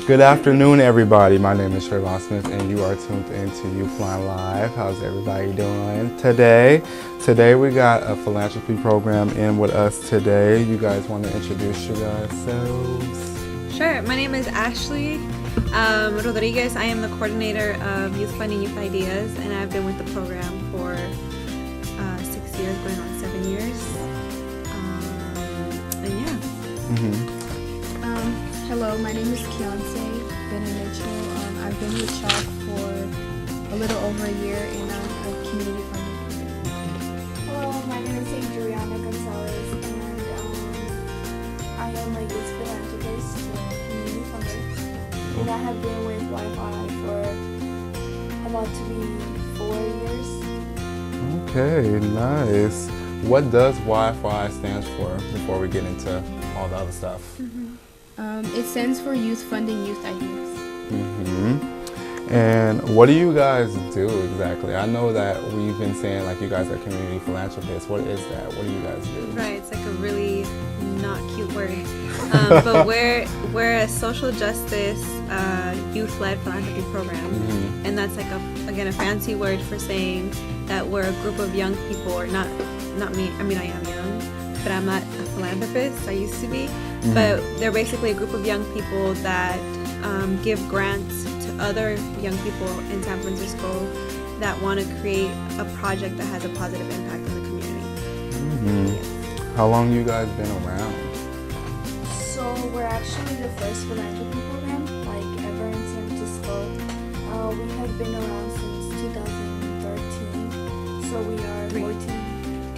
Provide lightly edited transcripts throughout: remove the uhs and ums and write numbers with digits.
Good afternoon, everybody. My name is Trayvon Smith, and you are tuned into YouthLINE Live. How's everybody doing today? Today we got a philanthropy program in with us today. You guys want to introduce yourselves? Sure. My name is Ashley Rodriguez. I am the coordinator of YouthLINE and Youth Ideas, and I've been with the program for 6 years, going on 7 years. And yeah. Hello, my name is Keontae Benny Mitchell. I've been with CHOP for a little over a year, and I'm a community funding. Hello, my name is Juliana Gonzalez, and I am a youth philanthropist and community funder. And I have been with YFYI for about to be 4 years. Okay, nice. What does YFYI stand for before we get into all the other stuff? It stands for Youth Funding Youth Ideas. And what do you guys do exactly? I know that we've been saying like you guys are community philanthropists. What is that? What do you guys do? Right. It's like a really not cute word. But we're a social justice youth-led philanthropy program. And that's like a fancy word for saying that we're a group of young people, or not me. I mean, I am young, but I'm not a philanthropist. I used to be. But they're basically a group of young people that give grants to other young people in San Francisco that want to create a project that has a positive impact in the community. Yes. How long you guys been around? So we're actually the first philanthropy program, like ever in San Francisco. We have been around since 2013. So we are 14.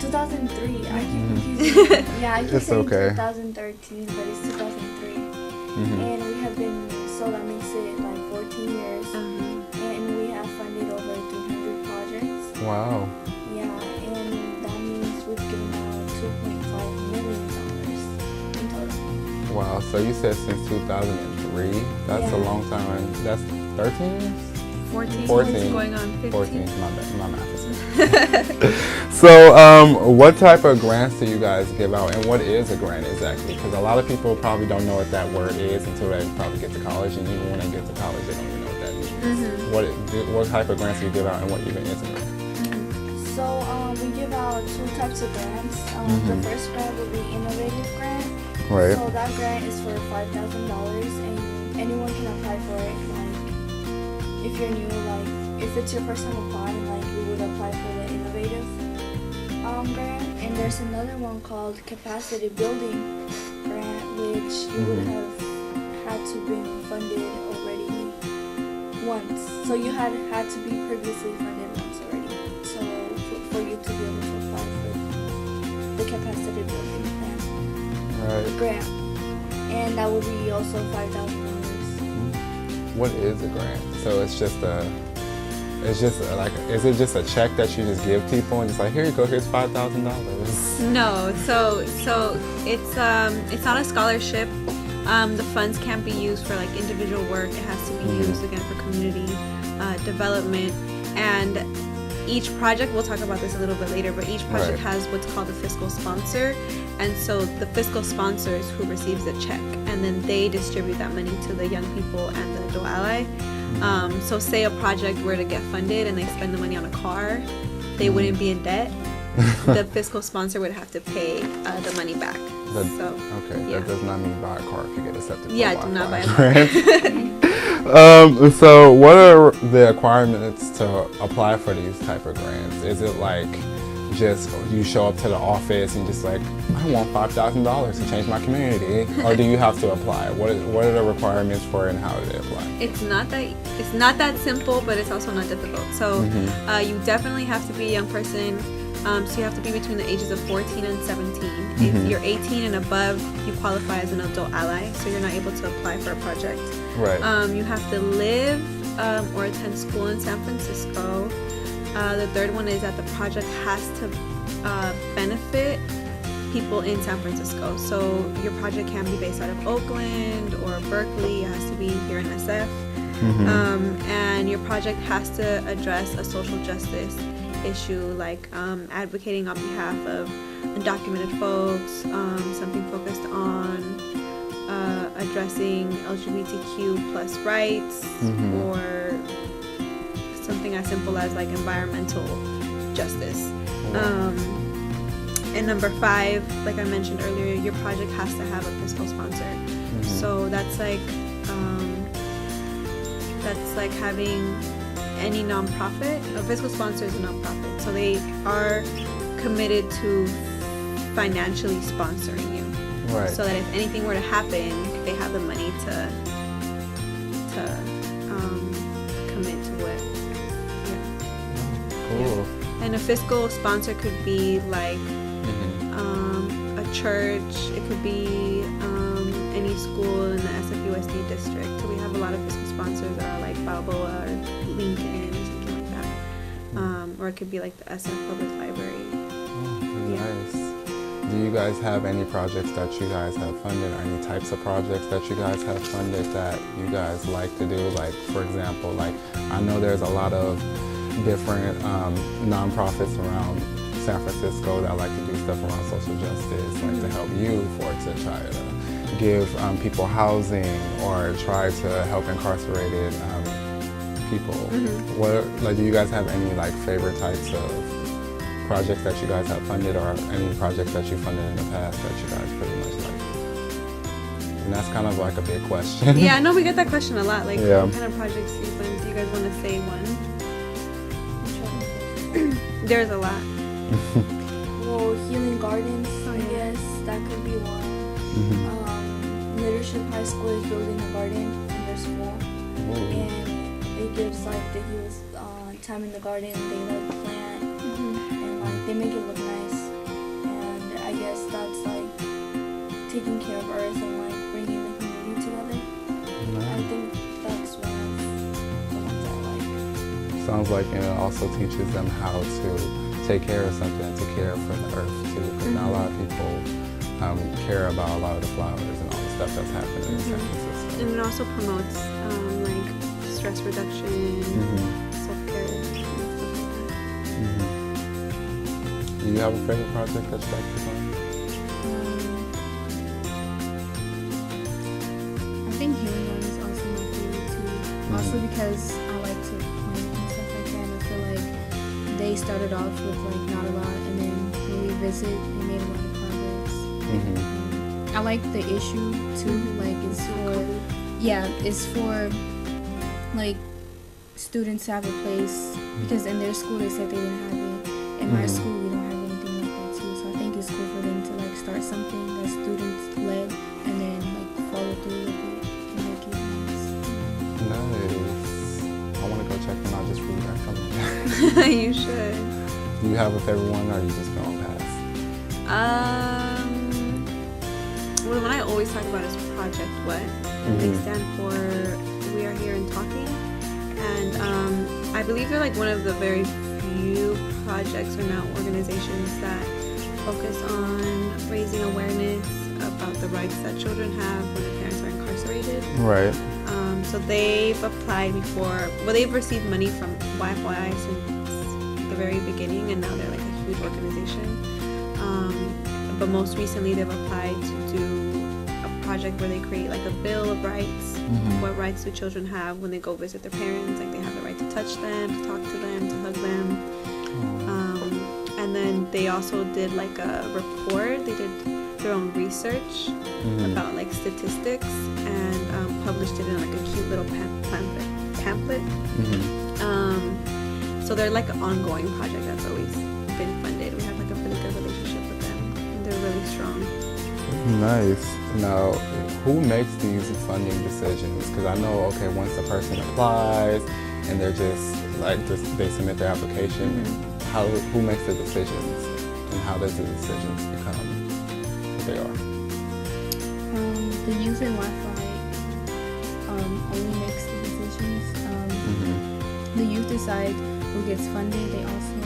2003. I keep confusing. Yeah, I keep saying okay. 2013, but it's 2003. And we have been, so that makes it like 14 years. And we have funded over 300 projects. Wow. Yeah, and that means we've given out $2.5 million in total. Wow. So you said since 2003. That's a long time. That's 13 years? 14. 14. It's going on 15. 14. My math is So, what type of grants do you guys give out, and what is a grant exactly? Because a lot of people probably don't know what that word is until they probably get to college, and even when they get to college, they don't even know what that means. What type of grants do you give out, and what even is a grant? So we give out two types of grants. The first grant will be innovative grant. Right. So that grant is for $5,000, and anyone can apply for it. Like, if you're new, like if it's your first time applying, like you would apply for the innovative grant. And there's another one called capacity building grant, which you would have had to be funded already once. So you had to be previously funded once already. So for you to be able to apply for the capacity building grant, and that would be also $5,000. What is a grant? So is it just a check that you just give people and just like, here you go, here's $5,000? No, so it's not a scholarship. The funds can't be used for like individual work. It has to be used again for community development. And each project, we'll talk about this a little bit later, but each project has what's called a fiscal sponsor. And so the fiscal sponsor is who receives the check, and then they distribute that money to the young people and the adult ally. So say a project were to get funded and they spend the money on a car, they wouldn't be in debt. The fiscal sponsor would have to pay the money back. That does not mean buy a car if you get accepted. Yeah, do not buy a car. So what are the requirements to apply for these type of grants? Is it like just you show up to the office and just like, I want $5,000 to change my community, or do you have to apply? What are the requirements for it, and how do they apply? It's not that simple, but it's also not difficult. So you definitely have to be a young person. So you have to be between the ages of 14 and 17. If you're 18 and above, you qualify as an adult ally, so you're not able to apply for a project. Right. You have to live or attend school in San Francisco. The third one is that the project has to benefit people in San Francisco. So your project can be based out of Oakland or Berkeley. It has to be here in SF. And your project has to address a social justice issue, like advocating on behalf of undocumented folks, something focused on addressing LGBTQ plus rights or something as simple as like environmental justice. And number 5, like I mentioned earlier, your project has to have a fiscal sponsor. So that's like having any nonprofit. A fiscal sponsor is a nonprofit, so they are committed to financially sponsoring you. Right. So that if anything were to happen, they have the money to commit to it. Cool. Yeah. And a fiscal sponsor could be like a church. It could be any school in the SFUSD district. So we have a lot of fiscal sponsors that are like Balboa or Lincoln or something like that. Or it could be like the SF Public Library. Nice. Do you guys have any projects that you guys have funded, or any types of projects that you guys have funded that you guys like to do? Like, for example, like I know there's a lot of different nonprofits around San Francisco that like to do stuff around social justice, like to help youth or to try to give people housing or try to help incarcerated people. What, like, do you guys have any like favorite types of projects that you guys have funded, or any projects that you funded in the past that you guys pretty much like? And that's kind of like a big question. Yeah, I know we get that question a lot. Like, Yeah. what kind of projects do you fund? Do you guys want to say one? There's a lot. Well, healing gardens, I guess that could be one. Leadership High School is building a garden in their school, and it gives like the youth time in the garden. They like plant and like they make it look nice, and I guess that's like taking care of Earth and like bringing the community together. I think that's one of the ones I like. Sounds like it also teaches them how to take care of something and to care for the earth too, because not a lot of people care about a lot of the flowers and all the stuff that's happening in San Francisco. And it also promotes like stress reduction, self-care, and stuff like that. Do you have a favorite project that you like to fund? I think healing gardens is also my favorite too. Also because I like to plant and stuff like that, and I feel like they started off with like not a lot, and then when we visit, they made a lot of progress. I like the issue too. Like it's for like students to have a place, because in their school they said they didn't have it. In my school we don't have anything like that too. So I think it's cool for them to like start something that's students led, and then like follow through with it and make it nice. Nice. I want to go check them out just for you guys coming. You should. Do you have a favorite one, or are you just going to pass? Well, the one I always talk about is Project What. They stand for We Are Here and Talking. And I believe they're like one of the very few projects or now organizations that focus on raising awareness about the rights that children have when their parents are incarcerated. Right. So they've applied before, well, they've received money from YFYI since the very beginning, and now they're like a huge organization. But most recently they've applied to do a project where they create like a bill of rights. What rights do children have when they go visit their parents? Like they have the right to touch them, to talk to them, to hug them. And then they also did like a report. They did their own research about like statistics, and published it in like a cute little pamphlet. So they're like an ongoing project that's always been funded. We have like a really good relationship with them, and they're really strong. Nice. Now, who makes these funding decisions? Because I know, okay, once a person applies and they're just like they submit their application, who makes the decisions, and how does the decisions become what they are? The youth and YFYI only makes the decisions. The youth decide who gets funded. They also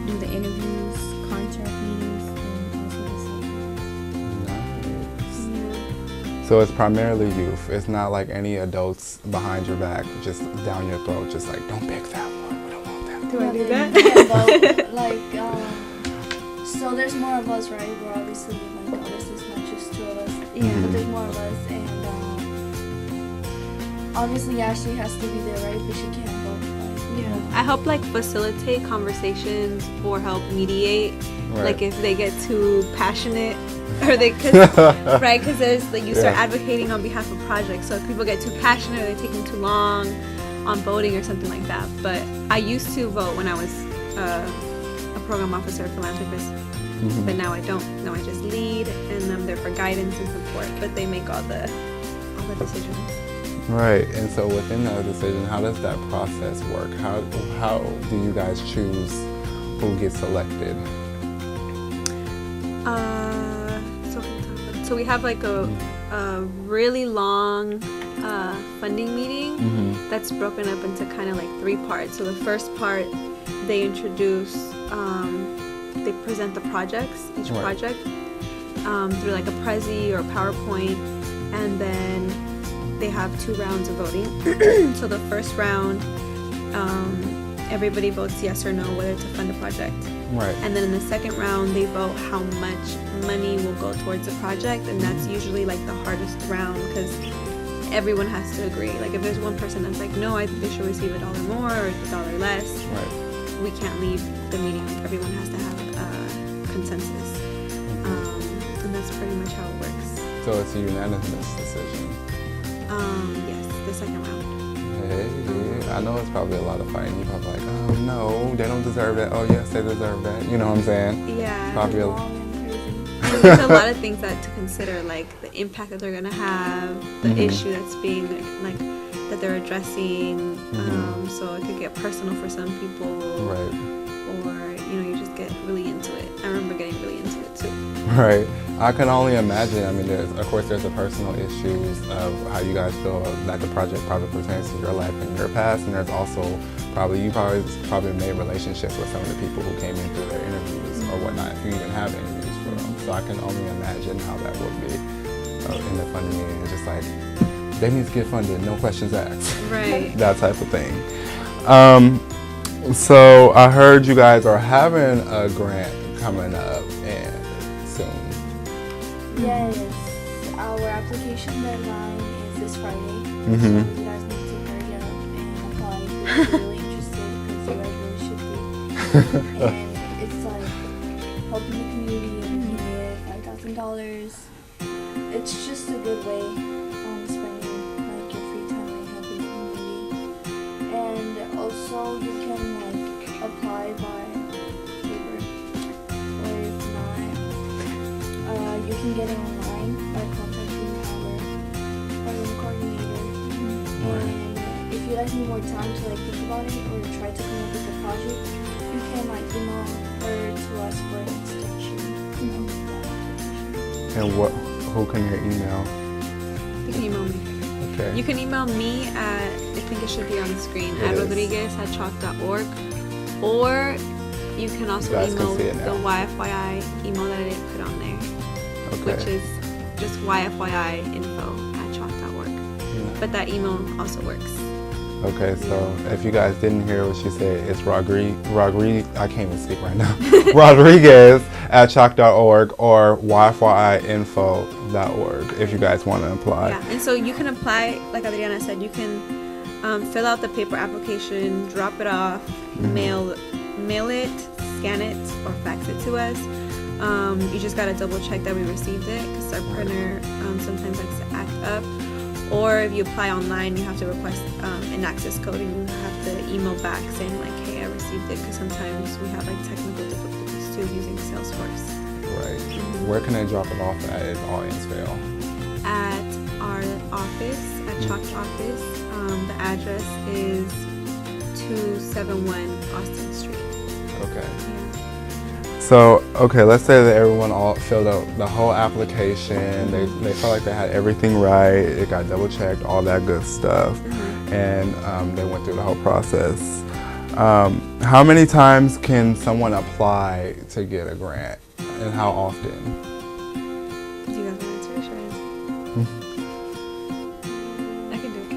do the interviews, contract meetings, and also the Nice. So it's primarily youth. It's not like any adults behind your back, just down your throat, just like, don't pick that one. We don't want that. Do I do that? Like, so there's more of us, right? We're obviously like, obviously it's not just 2 of us. Yeah. But there's more of us, and obviously Ashley has to be there, right? But she can't vote. Like, I help like facilitate conversations or help mediate. Right. Like if they get too passionate, or they right, because there's like you start advocating on behalf of projects. So if people get too passionate, or they're taking too long on voting or something like that. But I used to vote when I was a program officer, philanthropist. But now I don't. Now I just lead, and I'm there for guidance and support. But they make all the decisions. Right. And so within that decision, how does that process work? How do you guys choose who gets selected? So we have like a really long funding meeting that's broken up into kind of like 3 parts. So the first part, they introduce, they present the projects, each project, through like a Prezi or PowerPoint, and then they have 2 rounds of voting. So the first round, everybody votes yes or no whether to fund a project. Right. And then in the second round, they vote how much money will go towards the project, and that's usually like the hardest round because everyone has to agree. Like if there's one person that's like, no, I think they should receive $1 more or $1 less, we can't leave the meeting. Like everyone has to have a consensus, and that's pretty much how it works. So it's a unanimous decision. Yes, the second round. Hey, I know it's probably a lot of fighting. You're probably like, oh no, they don't deserve that. Oh yes, they deserve that. You know what I'm saying? Yeah. Probably There's a lot of things that to consider, like the impact that they're gonna have, the issue that's being like that they're addressing. So it could get personal for some people, right? Or you just get really into it. I remember getting really into it too. Right. I can only imagine. I mean, of course, there's the personal issues of how you guys feel that the project probably pertains to your life and your past, and there's also you probably made relationships with some of the people who came in through their interviews or whatnot, if you even have interviews for them. So I can only imagine how that would be in the funding meeting. It's just like, they need to get funded, no questions asked. Right. That type of thing. So I heard you guys are having a grant coming up soon. Yes, our application deadline is this Friday. So you guys need to hurry up and apply if you're really interested, because you guys really should be. And it's like helping the community and you get $5,000. It's just a good way on spending like your free time and helping the community. And also you can like apply by paper, or if not, you can get it online by contacting our program coordinator. And if you guys need more time to like think about it or try to come up with a project, you can like email her to us for an extension of that application. And who can you email? You can email me. Okay. You can email me at, I think it should be on the screen, at rodriguez@chalk.org, or you can also email the YFYI email that I didn't put on there, which is just YFYI.info@chalk.org. But that email also works. Okay, so if you guys didn't hear what she said, it's I can't even speak right now. Rodriguez@chalk.org or YFYIinfo.org if you guys want to apply. Yeah, and so you can apply, like Adriana said, you can fill out the paper application, drop it off, mail it, scan it, or fax it to us. You just gotta double check that we received it, because our printer sometimes likes to act up. Or if you apply online, you have to request an access code, and you have to email back saying like, hey, I received it, because sometimes we have like technical difficulties too using Salesforce. Right. Where can they drop it off at if all ends fail? At our office, at Chalk's office. The address is 271 Austin Street. Okay. Yeah. So, let's say that everyone all filled out the whole application. They felt like they had everything right. It got double checked, all that good stuff. And they went through the whole process. How many times can someone apply to get a grant, and how often? Do you guys want to answer or should I answer? I can do it.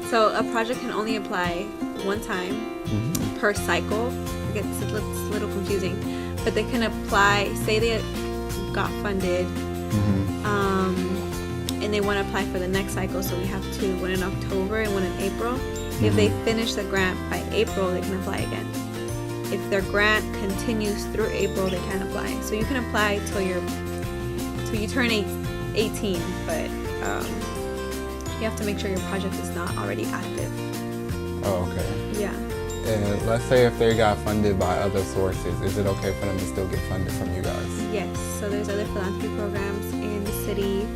So a project can only apply one time per cycle. It gets a little confusing. But they can apply, say they got funded and they want to apply for the next cycle, so we have two, one in October and one in April. If they finish the grant by April, they can apply again. If their grant continues through April, they can apply. So you can apply till you turn 18, but you have to make sure your project is not already active. Oh, okay. Yeah. And let's say if they got funded by other sources, is it okay for them to still get funded from you guys? Yes. So there's other philanthropy programs in the city.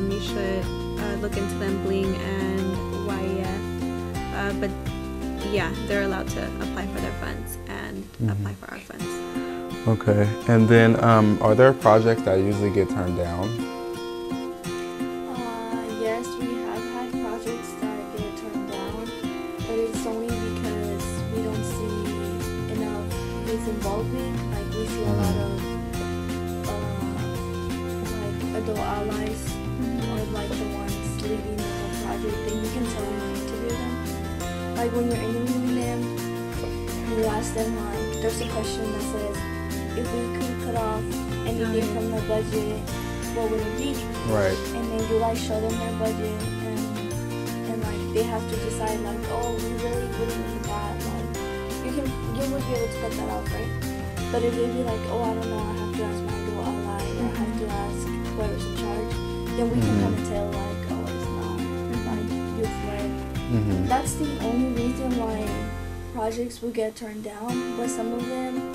You should look into them, Bling and YF. But yeah, they're allowed to apply for their funds and apply for our funds. Okay. And then are there projects that usually get turned down? Yes, we have had projects that get turned down, but it's only because we don't see enough youth involvement. Like we see a lot of like adult allies or like the ones leading the project, and you can tell when you interview them. Like when you're interviewing them, you ask them like, there's a question that says, if we could cut off anything from the budget, what would it be? Right. And then you like show them their budget, and like they have to decide like, oh, we really need that. Like you would be able to cut that off, right? But if they be like, oh, I don't know, I have to ask my adult ally, or I have to ask whoever's in charge, then we can kind of tell like, oh, it's not like youth-led. That's the only reason why projects will get turned down. But some of them,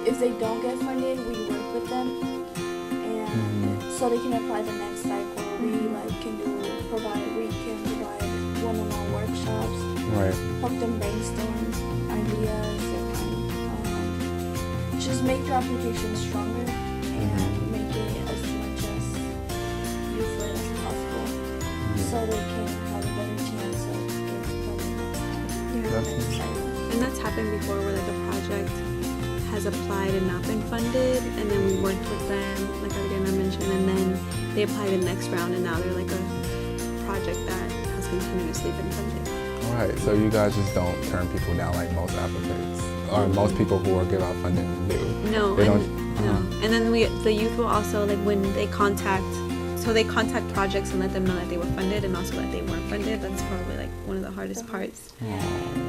if they don't get funded, we work with them, and so they can apply the next cycle. We can provide one-on-one workshops, Right. help them brainstorm ideas, and just make their application stronger and make it as much as youth-led as possible, so they can have a better chance of getting funded next time. That's And that's happened before, where like a project has applied and not been funded, and then we worked with them, like Adriana mentioned, and then they apply the next round, and now they're like a project that has continuously been funded. Right. So you guys just don't turn people down like most applicants or most people who are give out funding do. No, They and, don't. no. And then the youth will also, like when they contact projects and let them know that they were funded and also that they weren't funded. That's probably like one of the hardest parts.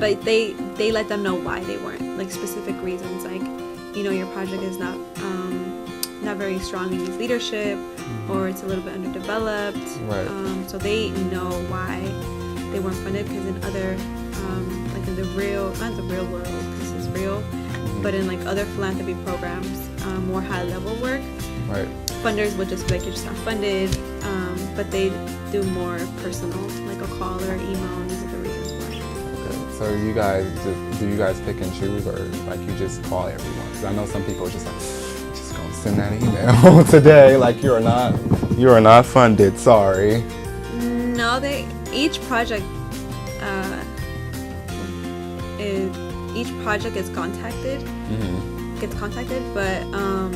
But they let them know why they weren't, like specific reasons, like, you know, your project is not very strong in youth leadership, or it's a little bit underdeveloped. Right. So they know why they weren't funded, because in other like in the real, not the real world, because it's real, but in like other philanthropy programs, more high level work, Right. funders would just be like, you're just not funded, but they do more personal, like a call or an email, and these are the reasons why. Okay. So do you guys pick and choose, or like you just call everyone? Because I know some people are just like, just gonna send that email today, like you are not funded. Sorry. No, each project is contacted. Gets contacted, but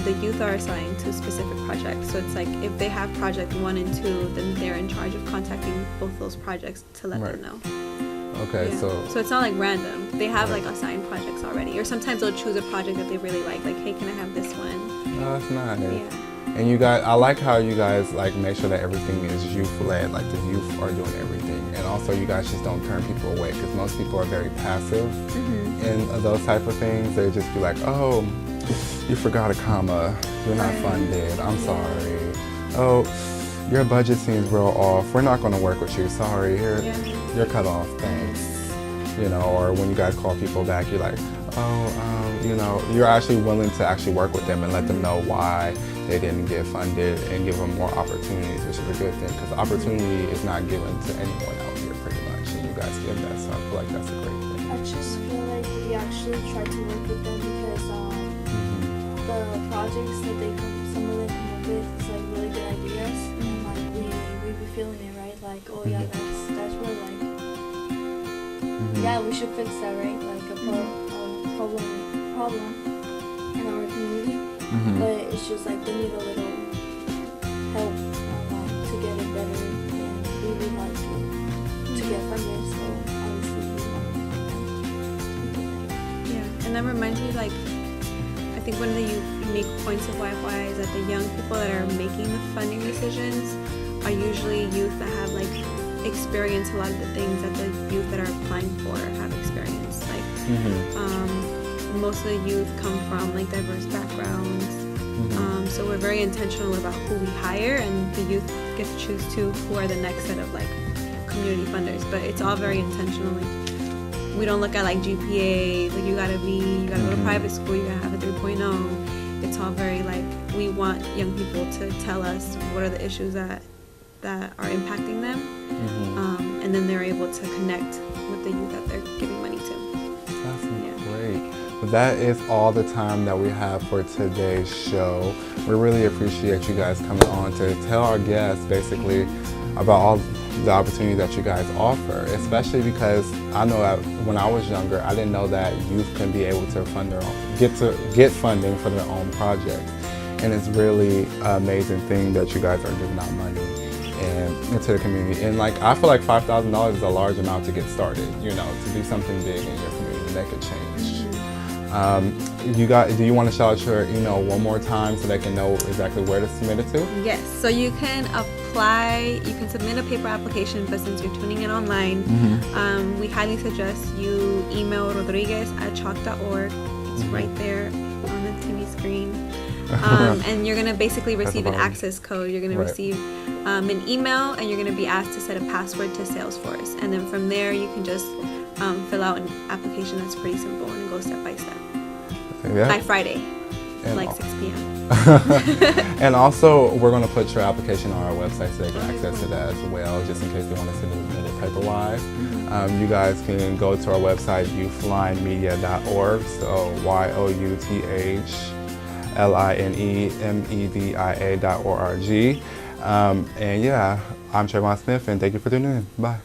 the youth are assigned to specific projects. So it's like if they have project 1 and 2, then they're in charge of contacting both those projects to let them know. Okay. Yeah. So it's not like random. They have like assigned projects already, or sometimes they'll choose a project that they really like hey, can I have this one? Oh, that's nice. Yeah. And you guys, I like how you guys like make sure that everything is youth-led, like the youth are doing everything. And also you guys just don't turn people away, because most people are very passive in those type of things. They just be like, oh, you forgot a comma, you're not funded, I'm sorry. Oh, your budget seems real off, we're not going to work with you, sorry, you're cut off, thanks. You know, or when you guys call people back, you're like, you know, you're actually willing to actually work with them and let them know why they didn't get funded and give them more opportunities, which is a good thing, because opportunity is not given to anyone out here pretty much, and you guys give that, so I feel like that's a great thing. I just feel like we actually try to work with them because the projects that some of them come up with is like really good ideas, and like we be feeling it, right? Like, oh yeah, that's where like yeah, we should fix that, right? Like a problem in our community, but it's just like they need a little help to get it better, and we would like to get funded, so obviously we want to. Yeah, and that reminds me, like, I I think one of the unique points of YFYI is that the young people that are making the funding decisions are usually youth that have like experienced a lot of the things that the youth that are applying for have experienced. Like most of the youth come from like diverse backgrounds. So we're very intentional about who we hire, and the youth get to choose too who are the next set of like community funders. But it's all very intentional. Like we don't look at like GPA, like you gotta go to private school, you gotta have a 3.0. It's all very like, we want young people to tell us what are the issues that are impacting them, and then they're able to connect with the youth that they're giving money to. That's great. But that is all the time that we have for today's show. We really appreciate you guys coming on to tell our guests basically about all the opportunities that you guys offer, especially because I know that when I was younger, I didn't know that youth can be able to fund their own, get funding for their own projects. And it's really an amazing thing that you guys are giving out money and into the community. And like, I feel like $5,000 is a large amount to get started, you know, to do something big in your community that could change. Do you want to shout out your email one more time so they can know exactly where to submit it to? Yes, so you can apply, you can submit a paper application, but since you're tuning in online, we highly suggest you email rodriguez@chalk.org. It's right there on the TV screen. And you're going to basically receive an access code. You're going to receive an email, and you're going to be asked to set a password to Salesforce. And then from there, you can just fill out an application that's pretty simple and go step by step. By Friday, like 6 p.m. And also, we're going to put your application on our website so they can access it as well, just in case they want to send it paper-wise. You guys can go to our website, youthlinemedia.org, so YOUTHLINEMEDIA.org. And yeah, I'm Trayvon Smith, and thank you for tuning in. Bye.